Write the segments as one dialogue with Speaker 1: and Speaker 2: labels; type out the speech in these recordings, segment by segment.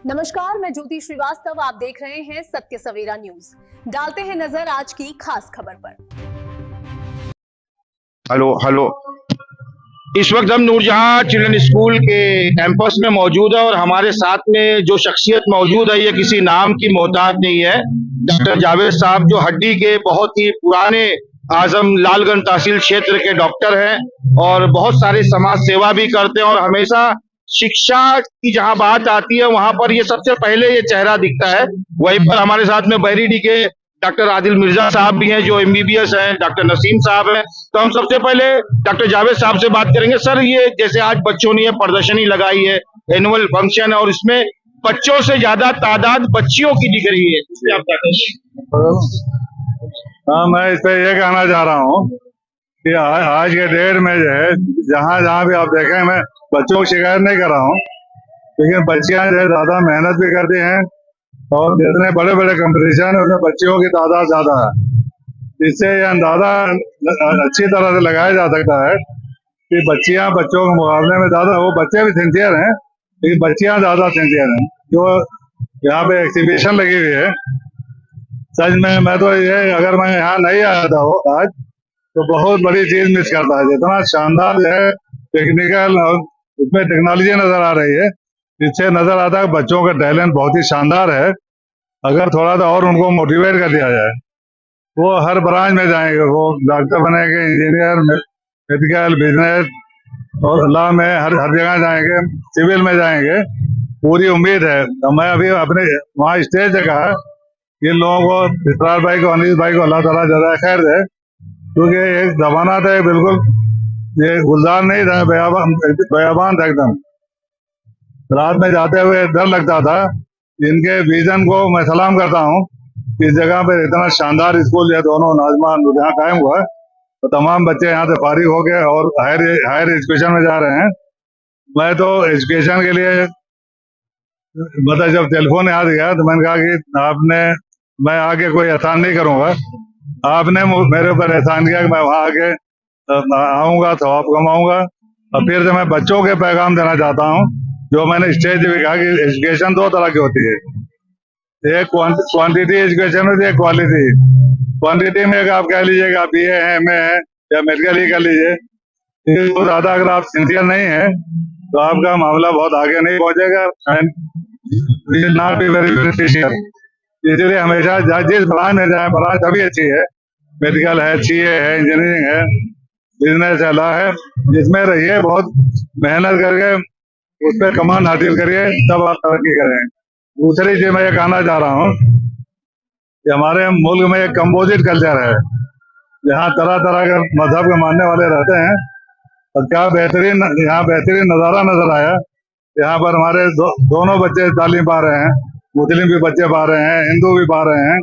Speaker 1: नमस्कार, मैं ज्योति श्रीवास्तव। आप देख रहे हैं सत्य सवेरा न्यूज। डालते हैं नजर आज की खास खबर पर।
Speaker 2: हेलो। इस वक्त हम नूरजहां चिल्ड्रन स्कूल के कैंपस में मौजूद है और हमारे साथ में जो शख्सियत मौजूद है ये किसी नाम की मोहताज नहीं है। डॉक्टर जावेद साहब जो हड्डी के बहुत ही पुराने आजम लालगंज तहसील क्षेत्र के डॉक्टर हैं और बहुत सारी समाज सेवा भी करते हैं और हमेशा शिक्षा की जहां बात आती है वहां पर ये सबसे पहले ये चेहरा दिखता है। वहीं पर हमारे साथ में बहरीडी के डॉक्टर आदिल मिर्जा साहब भी हैं जो एमबीबीएस हैं, डॉक्टर नसीम साहब हैं। तो हम सबसे पहले डॉक्टर जावेद साहब से बात करेंगे। सर, ये जैसे आज बच्चों ने ये प्रदर्शनी लगाई है, एनुअल फंक्शन है और इसमें बच्चों से ज्यादा तादाद बच्चियों की दिख रही है, इससे आप क्या कहेंगे?
Speaker 3: हाँ, मैं इस पे ये कहना चाह रहा हूँ कि आज के डेट में जो है जहाँ जहाँ भी आप देखें, मैं बच्चों को शिकायत नहीं कर रहा हूँ, लेकिन बच्चियाँ जो है ज्यादा मेहनत भी करती हैं और जितने बड़े बड़े कंपटीशन है उसमें बच्चियों की तादाद ज्यादा है। इससे ये अंदाजा अच्छी तरह से लगाया जा सकता है कि बच्चियाँ बच्चों के मुकाबले में ज्यादा, वो बच्चे भी सिंसियर हैं लेकिन बच्चियाँ ज्यादा सिंसियर हैं। जो यहाँ पे एग्जीबिशन लगी हुई है, सच में मैं तो ये, अगर मैं यहाँ नहीं आया था वो आज, तो बहुत बड़ी चीज मिस करता है। जितना शानदार है टेक्निकल और उसमें टेक्नोलॉजी नजर आ रही है, इससे नजर आता है बच्चों का टैलेंट बहुत ही शानदार है। अगर थोड़ा सा और उनको मोटिवेट कर दिया जाए, वो हर ब्रांच में जाएंगे, वो डॉक्टर बनेंगे, इंजीनियर, मेडिकल, बिजनेस और लॉ में हर जगह जाएंगे, सिविल में जाएंगे, पूरी उम्मीद है। तो मैं अभी अपने वहाँ स्टेज से कहा इन लोगों को, इसरार भाई को, अनिल भाई को अल्लाह ताला जज़ाए खैर दे, क्योंकि एक जमाना था बिल्कुल ये गुलजार नहीं था, बयाबान था एकदम। रात में जाते हुए डर लगता था। इनके विजन को मैं सलाम करता हूँ। इस जगह पे इतना शानदार स्कूल है, दोनों नाजमान जहाँ कायम हुआ है, तो तमाम बच्चे यहाँ से फारिग हो गए और हायर एजुकेशन में जा रहे हैं। मैं तो एजुकेशन के लिए मतलब जब टेलीफोन याद गया तो मैंने कहा कि मैं आगे कोई एहसान नहीं करूंगा, आपने मेरे ऊपर एहसान किया कि मैं वहाँ आके आऊंगा, थवाब कमाऊंगा। और फिर से मैं बच्चों के पैगाम देना चाहता हूँ, जो मैंने स्टेज पे कहा कि एजुकेशन दो तरह की होती है, एक क्वांटिटी एजुकेशन होती है, क्वालिटी। क्वांटिटी में आप कह लीजिए कि आप BA है, MA है या मेडिकल ही कर लीजिए, तो ज्यादा अगर आप सिंसियर नहीं है तो आपका मामला बहुत आगे नहीं पहुंचेगा। Not be very beneficial. इसलिए हमेशा जिस ब्रांच में जाए, ब्रांच अभी अच्छी है, मेडिकल है, CA है, इंजीनियरिंग है, बिजनेस है, लॉ है, जिसमें रहिए, बहुत मेहनत करके उस पर कमान हासिल करिए, तब आप तरक्की करें। दूसरी चीज मैं ये कहना चाह रहा हूँ कि हमारे मुल्क में एक कंपोजिट कल्चर है, जहाँ तरह तरह के मजहब के मानने वाले रहते हैं। और क्या बेहतरीन यहाँ बेहतरीन नज़ारा नजर आया। यहाँ पर हमारे दोनों बच्चे तालीम पा रहे हैं, मुस्लिम भी बच्चे पा रहे हैं, हिंदू भी पा रहे हैं।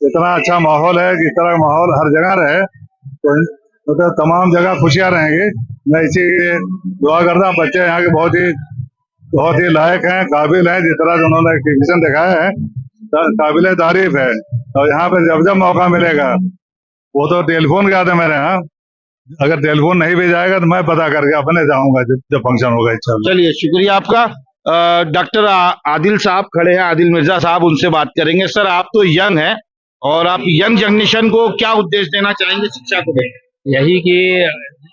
Speaker 3: इतना अच्छा माहौल है कि इस तरह का माहौल हर जगह रहे तो मतलब तमाम जगह खुशियाँ रहेंगी। मैं इसी दुआ करता हूँ। बच्चे यहाँ के बहुत ही लायक हैं, काबिल हैं। जिस तरह से उन्होंने एग्जीबिशन दिखाया है, काबिल तारीफ है। और यहाँ पे जब जब मौका मिलेगा, वो तो टेलीफोन किया था मेरे यहाँ, अगर टेलीफोन नहीं भी जाएगा तो मैं पता करके अपने जाऊंगा जब फंक्शन होगा इंशाल्लाह।
Speaker 2: चलिए, शुक्रिया आपका। डॉक्टर आदिल साहब खड़े हैं, आदिल मिर्जा साहब, उनसे बात करेंगे। सर, आप तो यंग हैं और आप यंग जनरेशन को क्या उपदेश देना चाहेंगे शिक्षा को लेकर?
Speaker 4: यही कि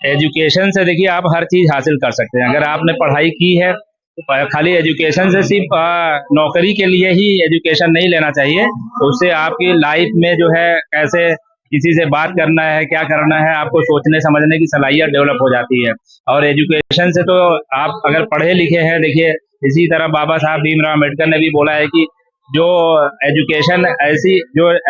Speaker 4: एजुकेशन से देखिए आप हर चीज हासिल कर सकते हैं। अगर आपने पढ़ाई की है तो खाली एजुकेशन से सिर्फ नौकरी के लिए ही एजुकेशन नहीं लेना चाहिए। तो उससे आपकी लाइफ में जो है कैसे किसी से बात करना है, क्या करना है, आपको सोचने समझने की सलाहियत डेवलप हो जाती है। और एजुकेशन से तो आप अगर पढ़े लिखे हैं, देखिए इसी तरह बाबा साहब भीमराव अम्बेडकर ने भी बोला है कि जो एजुकेशन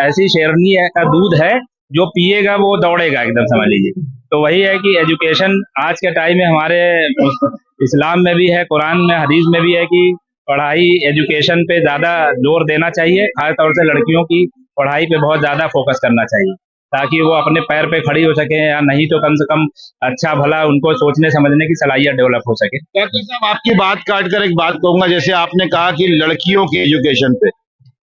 Speaker 4: ऐसी शेरनी का दूध है, जो पिएगा वो दौड़ेगा एकदम, समझ लीजिए। तो वही है कि एजुकेशन आज के टाइम में हमारे इस्लाम में भी है, कुरान में, हदीस में भी है कि पढ़ाई एजुकेशन पे ज्यादा जोर देना चाहिए। खासतौर से लड़कियों की पढ़ाई पे बहुत ज्यादा फोकस करना चाहिए, ताकि वो अपने पैर पे खड़ी हो सके, या नहीं तो कम से कम अच्छा भला उनको सोचने समझने की सलाहियत डेवलप हो सके।
Speaker 2: डॉक्टर साहब, आपकी बात काट कर एक बात कहूंगा। जैसे आपने कहा कि लड़कियों की एजुकेशन पे,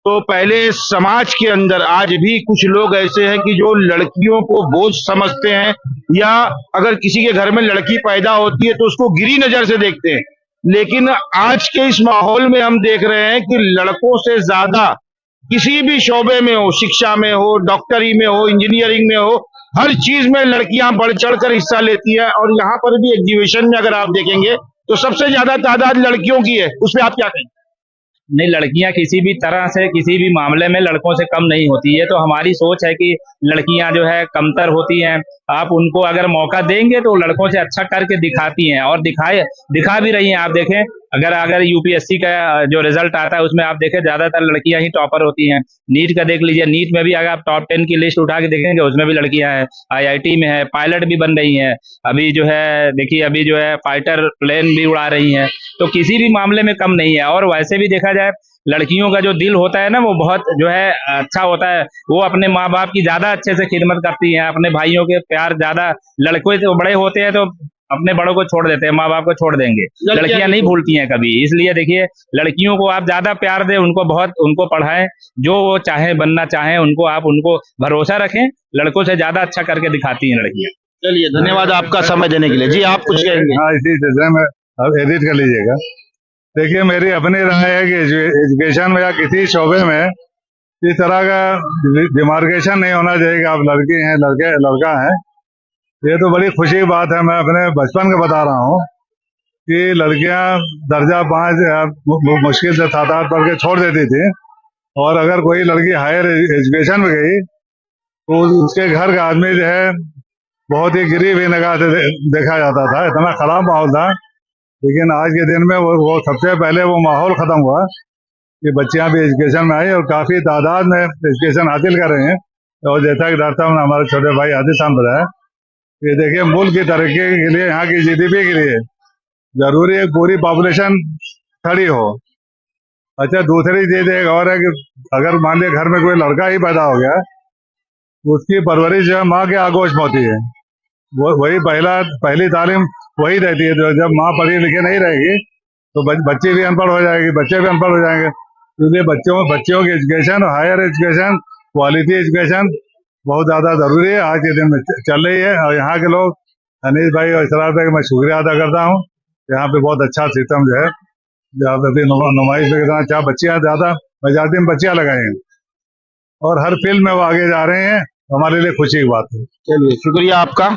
Speaker 2: तो पहले समाज के अंदर आज भी कुछ लोग ऐसे हैं कि जो लड़कियों को बोझ समझते हैं, या अगर किसी के घर में लड़की पैदा होती है तो उसको गिरी नजर से देखते हैं। लेकिन आज के इस माहौल में हम देख रहे हैं कि लड़कों से ज्यादा किसी भी शोबे में हो, शिक्षा में हो, डॉक्टरी में हो, इंजीनियरिंग में हो, हर चीज में लड़कियां बढ़ चढ़ कर हिस्सा लेती है। और यहाँ पर भी एग्जीबिशन में अगर आप देखेंगे तो सबसे ज्यादा तादाद लड़कियों की है। उस पर आप क्या कहेंगे?
Speaker 4: नहीं, लड़कियां किसी भी तरह से किसी भी मामले में लड़कों से कम नहीं होती है। तो हमारी सोच है कि लड़कियां जो है कमतर होती हैं, आप उनको अगर मौका देंगे तो लड़कों से अच्छा करके दिखाती हैं और दिखा भी रही हैं। आप देखें, अगर यूपीएससी का जो रिजल्ट आता है उसमें आप देखें ज्यादातर लड़कियां ही टॉपर होती हैं। नीट का देख लीजिए, नीट में भी अगर आप टॉप 10 की लिस्ट उठा के देखेंगे उसमें भी लड़कियां हैं। आईआईटी में है, पायलट भी बन रही हैं। अभी जो है देखिए, अभी जो है फाइटर प्लेन भी उड़ा रही हैं। तो किसी भी मामले में कम नहीं है। और वैसे भी देखा जाए, लड़कियों का जो दिल होता है ना, वो बहुत जो है अच्छा होता है। वो अपने माँ बाप की ज्यादा अच्छे से खिदमत करती हैं, अपने भाइयों के प्यार ज्यादा। लड़के तो बड़े होते हैं तो अपने बड़ों को छोड़ देते हैं, माँ बाप को छोड़ देंगे, लड़कियां नहीं भूलती हैं कभी। इसलिए देखिए, लड़कियों को आप ज्यादा प्यार दें, उनको पढ़ाएं, जो वो चाहे बनना चाहें उनको भरोसा रखें। लड़कों से ज्यादा अच्छा करके दिखाती हैं लड़कियां।
Speaker 2: चलिए, धन्यवाद आपका समय देने के लिए। जी, आप कुछ कहेंगे?
Speaker 3: हाँ, इसी सिलसिले में अब एडिट कर लीजिएगा। देखिए, मेरी अपनी राय है कि एजुकेशन में या किसी शोबे में इस तरह का डिमार्केशन नहीं होना चाहिए कि आप लड़की हैं, लड़का है। ये तो बड़ी खुशी की बात है। मैं अपने बचपन का बता रहा हूँ कि लड़कियां दर्जा 5 मुश्किल से 7-8 पढ़ के छोड़ देती थी, और अगर कोई लड़की हायर एजुकेशन में गई तो उसके घर का आदमी जो है बहुत ही गिरी हुई निगाह से देखा जाता था। इतना खराब माहौल था। लेकिन आज के दिन में वो सबसे पहले वो माहौल खत्म हुआ कि बच्चियां भी एजुकेशन में आई और काफी तादाद में एजुकेशन हासिल कर रहे हैं। और जैसा कि डॉक्टर साहब ने हमारे छोटे भाई आदित्य साहब बताया, ये देखिए, मुल्क की तरक्की के लिए, यहाँ की जीडीपी के लिए जरूरी है पूरी पॉपुलेशन खड़ी हो। अच्छा, दूसरी चीज एक और है कि अगर मान लिया घर में कोई लड़का ही पैदा हो गया, उसकी परवरिश जो है माँ के आगोश में होती है। वही पहली तालीम वही रहती है। तो जब माँ पढ़ी लिखी नहीं रहेगी तो बच्चे भी अनपढ़ हो जाएगी, बच्चे भी अनपढ़ हो जाएंगे। इसलिए बच्चों की एजुकेशन और हायर एजुकेशन, क्वालिटी एजुकेशन बहुत ज्यादा जरूरी है, आज के दिन में चल रही है। और यहाँ के लोग, अनिल भाई और इसरार भाई, मैं शुक्रिया अदा करता हूँ। यहाँ पे बहुत अच्छा सिस्टम जो है, जहाँ पे नुमाइश में कितना अच्छा, बच्चियाँ ज्यादा मेजॉरिटी में बच्चियाँ लगाई हैं और हर फील्ड में वो आगे जा रहे हैं। हमारे लिए खुशी की बात है।
Speaker 2: चलिए, शुक्रिया आपका।